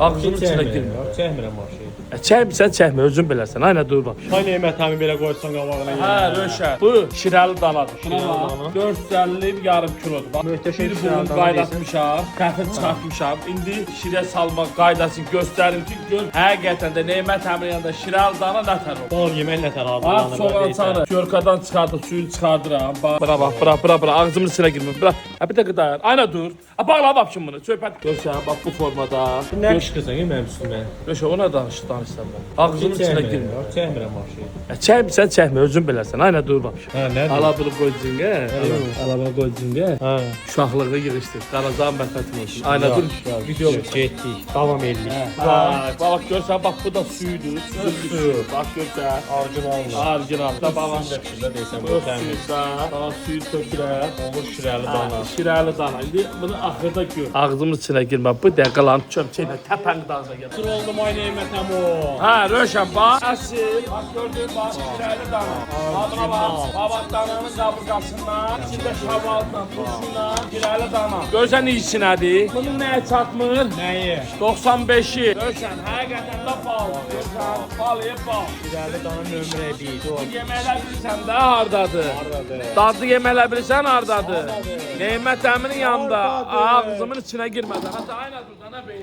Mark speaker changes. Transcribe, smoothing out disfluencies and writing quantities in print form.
Speaker 1: Ağzının içine girmir.
Speaker 2: Çəkmirəm o şeyi.
Speaker 1: Çəkmirsən, çəkmə, özün bilərsən. Aynen dur bak.
Speaker 2: Hay nemətəmi belə qoysan qabağına.
Speaker 1: Hə, Röşən. Bu şirəli danadır.
Speaker 2: Şirəli dana.
Speaker 1: 450 yarım kilodur. Bax,
Speaker 2: Möhtəşəm
Speaker 1: bir
Speaker 2: şirəli
Speaker 1: bulun
Speaker 2: dana
Speaker 1: qaynatmışam, təfir çıxartmışam. İndi şirə salmaq qaydasını göstərim ki, gör həqiqətən də Nemət əmin yanında şirəli dana nətər olur.
Speaker 2: Bal yemək nətər
Speaker 1: Bax, soğan çarı. Körkadan çıxardıb suyunu çıxardıram. Bax, bura, ağzımın içine girmir. Bura. Bir dəqiqə dayan. Aynen dur. Bağla vapşın bunu. Söhbət. Görsən, bax bu formada.
Speaker 2: Nə qışqırsan mənim üstümə?
Speaker 1: Röşən, ona danışsan bax. Ağzının içine girmir.
Speaker 2: Çəkmirəm o şeyi.
Speaker 1: Çəkmirsən, çəkmə, özün bilərsən. Aynen dur vapşın.
Speaker 2: Hə, nədir?
Speaker 1: Ala bunu qoy cingə. Ala bunu qoy cingə.
Speaker 2: Hə.
Speaker 1: Uşaqlığı yığışdır. Qarazan məfətim olsun. Aynen dur.
Speaker 2: Video getdik. Davam eləyik.
Speaker 1: Bax görsən, bax bu da suyudur. Su. Bax görsən. Orijinal. Da balan
Speaker 2: Şurada deyirsən bu
Speaker 1: bu
Speaker 2: təmiz.
Speaker 1: suyda. Bax suyu tökürəm.
Speaker 2: Olur şirəli dana.
Speaker 1: Şirəli dana. İndi bunu axırda gör. Ağzımın içinə girmə. Bu dəqiqalan çömçəklə təpəng dağına gəl.
Speaker 2: Sır oldu may nemətəm o.
Speaker 1: Hə, Röşən bax. Əsil. Bax gördün bax. Şirəli dana. Adına bax. Babat dananın qaburqasından, içində şabaldan, turşuyla şirəli dana. Görsən içinədir. Bunun nəyə çatmır?
Speaker 2: Nəyi?
Speaker 1: 95'i. Röşən, həqiqətən də bal. Görsən, bal ye bal.
Speaker 2: Şirəli dana nömrə 1. O.
Speaker 1: Yeməklər bilirsən də hardadır?
Speaker 2: Hardadır?
Speaker 1: Dadlı yeməklər bilirsən hardadır? Nemət əminin yanında ağzımın içinə girmədən. Hətta aynen dur, dana bey.